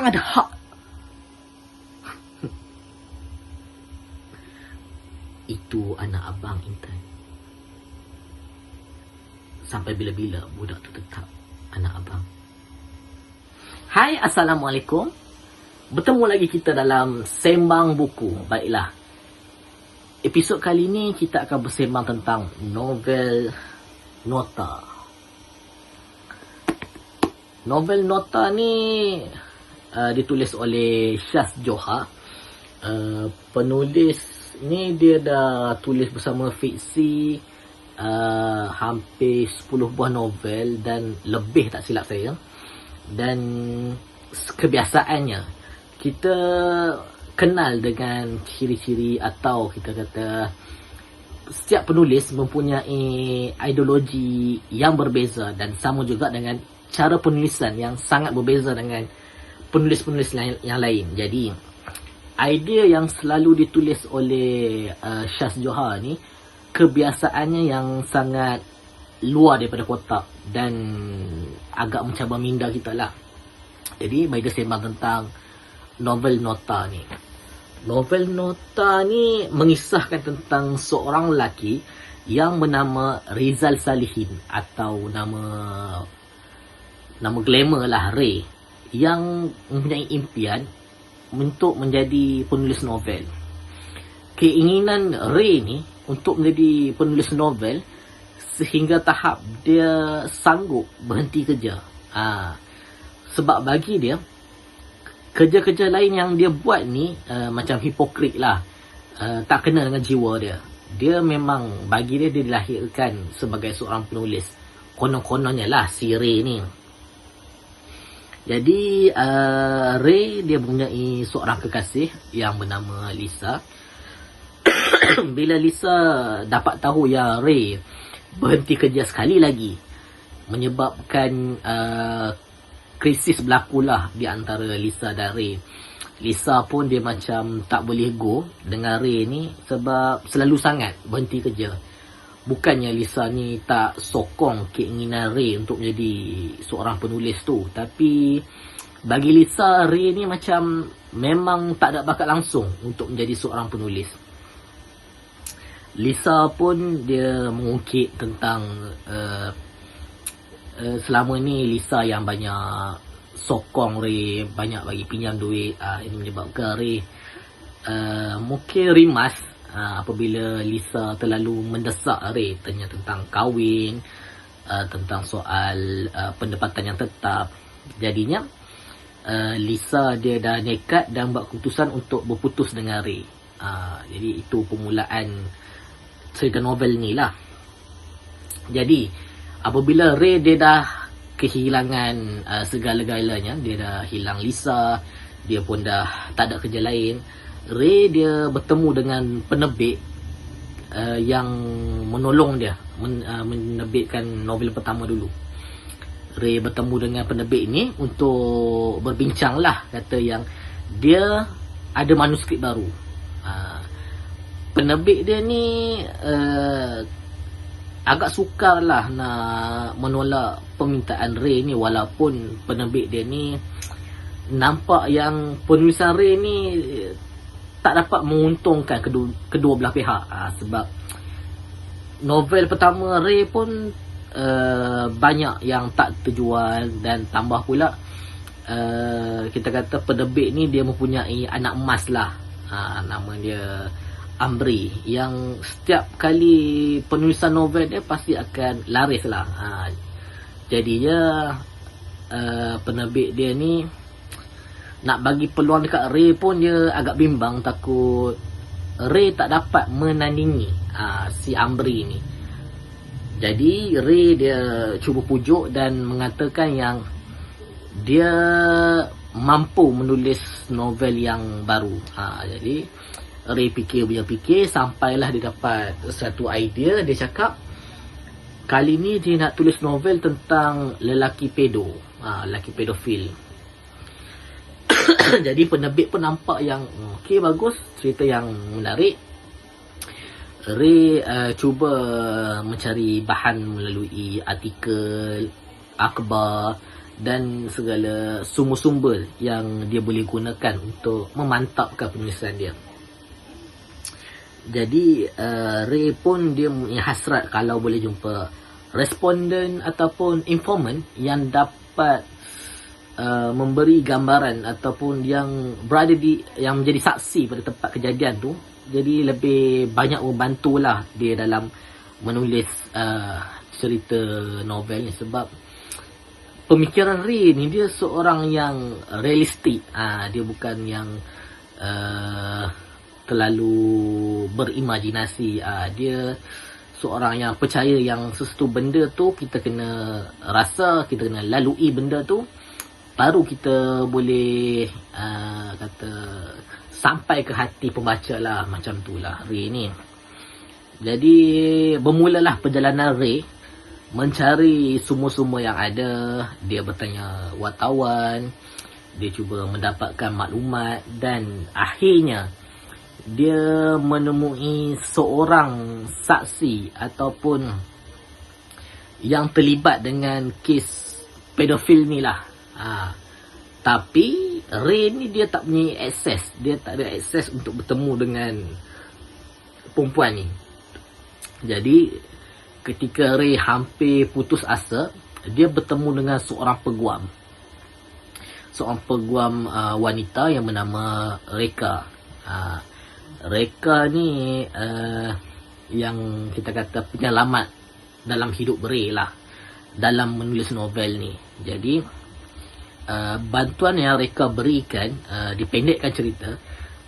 orang ada hak. Itu anak abang Intan. Sampai bila-bila budak tu tetap anak abang. Hai, Assalamualaikum. Bertemu lagi kita dalam Sembang Buku. Baiklah, episod kali ni kita akan bersembang tentang novel Nota. Novel Nota ni ditulis oleh Syaz Johar. Penulis ni dia dah tulis bersama fiksi hampir 10 buah novel dan lebih, tak silap saya. Dan kebiasaannya kita kenal dengan ciri-ciri, atau kita kata setiap penulis mempunyai ideologi yang berbeza, dan sama juga dengan cara penulisan yang sangat berbeza dengan penulis-penulis yang lain. Jadi idea yang selalu ditulis oleh Syaz Johar ni kebiasaannya yang sangat luar daripada kotak dan agak mencabar minda kita lah. Jadi mari kita sembang tentang novel Nota ni. Novel Nota ni mengisahkan tentang seorang lelaki yang bernama Rizal Salihin, atau nama glamour lah Ray, yang mempunyai impian untuk menjadi penulis novel. Keinginan Ray ni untuk menjadi penulis novel sehingga tahap dia sanggup berhenti kerja. Sebab bagi dia, kerja-kerja lain yang dia buat ni macam hipokrit lah, tak kena dengan jiwa dia. Dia memang, bagi dia dilahirkan sebagai seorang penulis. Konon-kononnya lah si Ray ni. Jadi Ray dia mempunyai seorang kekasih yang bernama Lisa. Bila Lisa dapat tahu yang Ray berhenti kerja sekali lagi, menyebabkan krisis berlaku lah di antara Lisa dan Ray. Lisa pun dia macam tak boleh go dengan Ray ni sebab selalu sangat berhenti kerja. Bukannya Lisa ni tak sokong keinginan Ray untuk menjadi seorang penulis tu, tapi bagi Lisa, Ray ni macam memang tak ada bakat langsung untuk menjadi seorang penulis. Lisa pun dia mengungkit tentang selama ni Lisa yang banyak sokong Ray, banyak bagi pinjam duit. Ini menyebabkan Ray mungkin rimas apabila Lisa terlalu mendesak Ray, tanya tentang kahwin, tentang soal pendapatan yang tetap. Jadinya Lisa dia dah nekat dan buat keputusan untuk berputus dengan Ray. Jadi itu permulaan cerita novel ni lah. Jadi apabila Ray dia dah kehilangan segala-galanya, dia dah hilang Lisa, dia pun dah tak ada kerja lain, Ray dia bertemu dengan penerbit yang menolong dia menerbitkan novel pertama dulu. Ray bertemu dengan penerbit ini untuk berbincang lah, kata yang dia ada manuskrip baru. Penerbit dia ni agak sukar lah nak menolak permintaan Ray ni, walaupun penerbit dia ni nampak yang penulisan Ray ni tak dapat menguntungkan kedua belah pihak. Sebab novel pertama Ray pun banyak yang tak terjual, dan tambah pula kita kata penerbit ni dia mempunyai anak emas lah, nama dia Amri, yang setiap kali penulisan novel dia pasti akan laris lah. Jadinya penerbit dia ni nak bagi peluang dekat Ray pun dia agak bimbang, takut Ray tak dapat menandingi si Amri ni. Jadi Ray dia cuba pujuk dan mengatakan yang dia mampu menulis novel yang baru. Jadi Ray fikir sampailah dia dapat satu idea. Dia cakap kali ni dia nak tulis novel tentang lelaki pedo, lelaki pedofil. Jadi penerbit pun nampak yang okey, bagus, cerita yang menarik. Ray cuba mencari bahan melalui artikel, akhbar dan segala sumber-sumber yang dia boleh gunakan untuk memantapkan penulisan dia. Jadi Ray pun dia punya hasrat kalau boleh jumpa responden ataupun informant yang dapat memberi gambaran ataupun yang berada yang menjadi saksi pada tempat kejadian tu. Jadi lebih banyak membantulah dia dalam menulis cerita novel ni, sebab pemikiran Ray ni dia seorang yang realistik. Dia bukan yang terlalu berimajinasi. Dia seorang yang percaya yang sesuatu benda tu kita kena rasa, kita kena lalui benda tu, baru kita boleh kata sampai ke hati pembaca lah. Macam tu lah Ray ni. Jadi bermulalah perjalanan Ray mencari sumber-sumber yang ada. Dia bertanya wartawan, dia cuba mendapatkan maklumat, dan akhirnya dia menemui seorang saksi ataupun yang terlibat dengan kes pedofil ni lah. Tapi Ray ni dia tak punya akses, dia tak ada akses untuk bertemu dengan perempuan ni. Jadi ketika Ray hampir putus asa, dia bertemu dengan seorang peguam. Seorang peguam wanita yang bernama Reka. Reka ni yang kita kata penyelamat dalam hidup Ray lah dalam menulis novel ni. Jadi bantuan yang Reka berikan, dipendekkan cerita,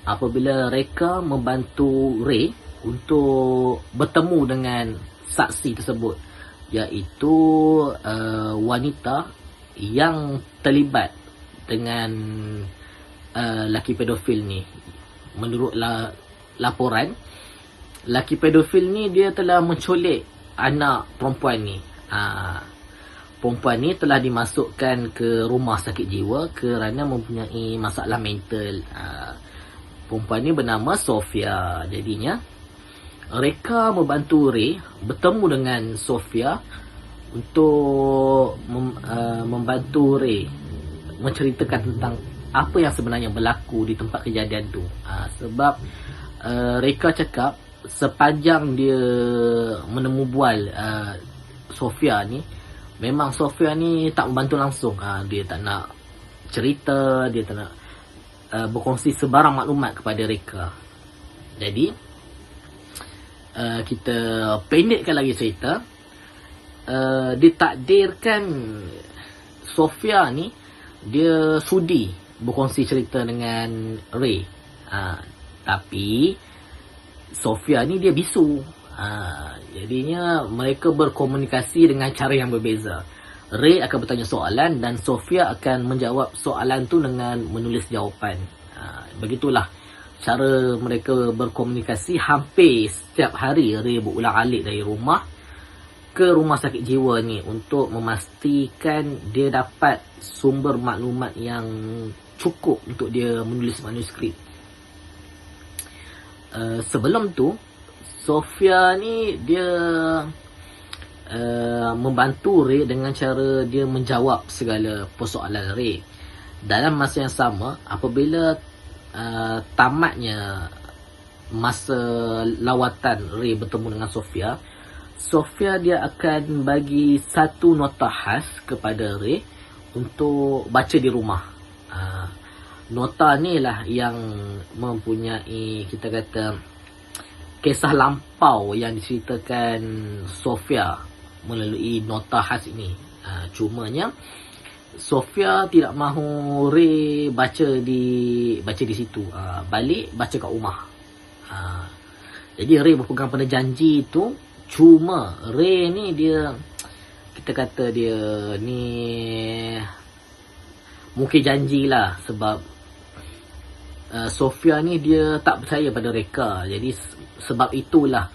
apabila Reka membantu Ray untuk bertemu dengan saksi tersebut, iaitu wanita yang terlibat dengan laki pedofil ni. Menurut laporan, laki pedofil ni dia telah menculik anak perempuan ni. Perempuan ni telah dimasukkan ke rumah sakit jiwa kerana mempunyai masalah mental. Perempuan ni bernama Sofia. Jadinya Reka membantu Ray bertemu dengan Sofia untuk membantu Ray menceritakan tentang apa yang sebenarnya berlaku di tempat kejadian tu. Sebab Reka cakap sepanjang dia menemu bual Sofia ni, memang Sofia ni tak membantu langsung. Dia tak nak cerita, dia tak nak berkongsi sebarang maklumat kepada Reka. Jadi kita pendekkan lagi cerita. Ditakdirkan Sofia ni dia sudi berkongsi cerita dengan Ray. Tapi Sofia ni dia bisu. Jadinya mereka berkomunikasi dengan cara yang berbeza. Ray akan bertanya soalan dan Sofia akan menjawab soalan tu dengan menulis jawapan. Begitulah cara mereka berkomunikasi. Hampir setiap hari Ray berulang-alik dari rumah ke rumah sakit jiwa ni untuk memastikan dia dapat sumber maklumat yang cukup untuk dia menulis manuskrip. Sebelum tu Sofia ni dia membantu Ray dengan cara dia menjawab segala persoalan Ray. Dalam masa yang sama, apabila tamatnya masa lawatan Ray bertemu dengan Sofia, Sofia dia akan bagi satu nota khas kepada Ray untuk baca di rumah. Nota ni lah yang mempunyai, kita kata, kisah lampau yang diceritakan Sofia melalui nota khas ini. Cumanya Sofia tidak mahu Ray baca di situ. Balik baca kat rumah. Jadi Ray berpegang pada janji itu. Cuma Ray ni dia, kita kata dia ni mungkin janjilah, sebab Sofia ni dia tak percaya pada Reka. Jadi sebab itulah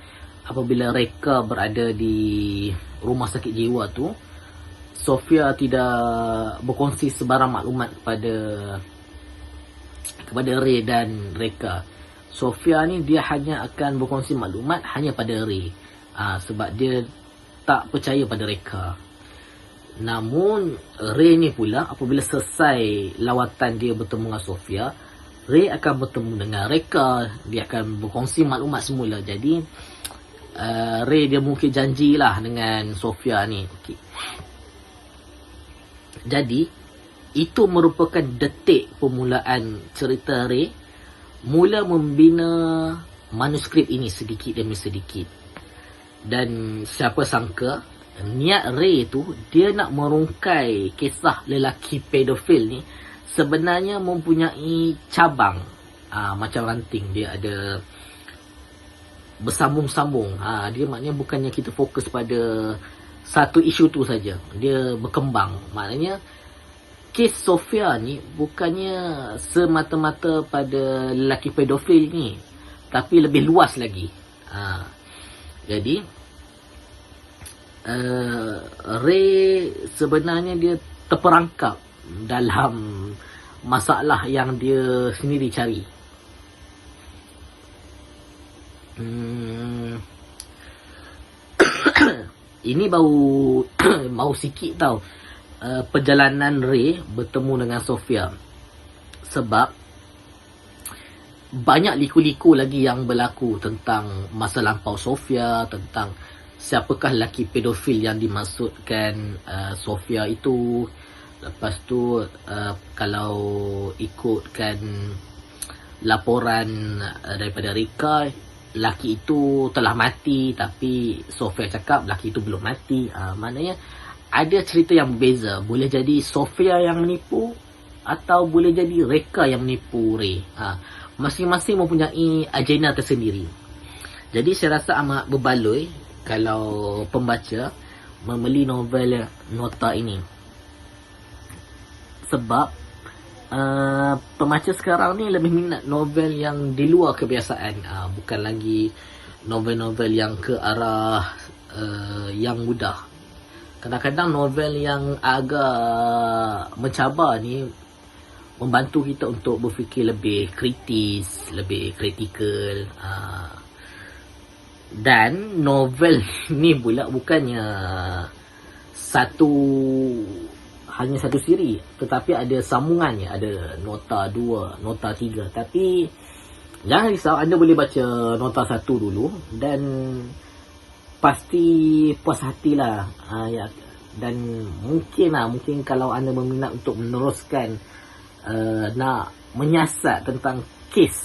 apabila Reka berada di rumah sakit jiwa tu, Sofia tidak berkongsi sebarang maklumat kepada Ray dan Reka. Sofia ni dia hanya akan berkongsi maklumat hanya pada Ray. Sebab dia tak percaya pada Reka. Namun Ray ni pula apabila selesai lawatan dia bertemu dengan Sofia, Ray akan bertemu dengan Rekha, dia akan berkongsi maklumat semula. Jadi Ray dia mungkin janjilah dengan Sofia ni. Okay. Jadi itu merupakan detik permulaan cerita Ray mula membina manuskrip ini sedikit demi sedikit. Dan siapa sangka niat Ray tu dia nak merungkai kisah lelaki pedofil ni sebenarnya mempunyai cabang, macam ranting, dia ada bersambung-sambung. Dia maknanya bukannya kita fokus pada satu isu tu saja, dia berkembang. Maknanya kes Sofia ni bukannya semata-mata pada lelaki pedofil ni, tapi lebih luas lagi. Jadi Ray sebenarnya dia terperangkap dalam masalah yang dia sendiri cari. Ini baru sikit tau perjalanan Ray bertemu dengan Sofia. Sebab banyak liku-liku lagi yang berlaku tentang masa lampau Sofia, tentang siapakah lelaki pedofil yang dimaksudkan Sofia itu. Lepas tu kalau ikutkan laporan daripada Rekha, lelaki itu telah mati, tapi Sofia cakap lelaki itu belum mati. Maknanya ada cerita yang berbeza. Boleh jadi Sofia yang menipu, atau boleh jadi Rekha yang menipu Ray. Masing-masing mempunyai agenda tersendiri. Jadi saya rasa amat berbaloi kalau pembaca membeli novel Nota ini. Sebab pembaca sekarang ni lebih minat novel yang di luar kebiasaan. Bukan lagi novel-novel yang ke arah yang mudah. Kadang-kadang novel yang agak mencabar ni membantu kita untuk berfikir lebih kritis, lebih kritikal. Dan novel ni pula bukannya hanya satu siri, tetapi ada sambungannya, ada nota 2, nota 3. Tapi jangan risau, anda boleh baca nota 1 dulu dan pasti puas hatilah. Dan mungkin kalau anda berminat untuk meneruskan, nak menyiasat tentang kes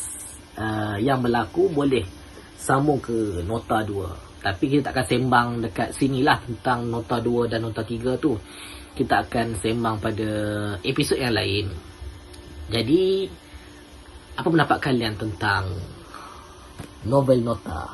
yang berlaku, boleh sambung ke nota 2. Tapi kita tak akan sembang dekat sinilah tentang nota 2 dan nota 3 tu. Kita akan sembang pada episod yang lain. Jadi, apa pendapat kalian tentang novel Nota?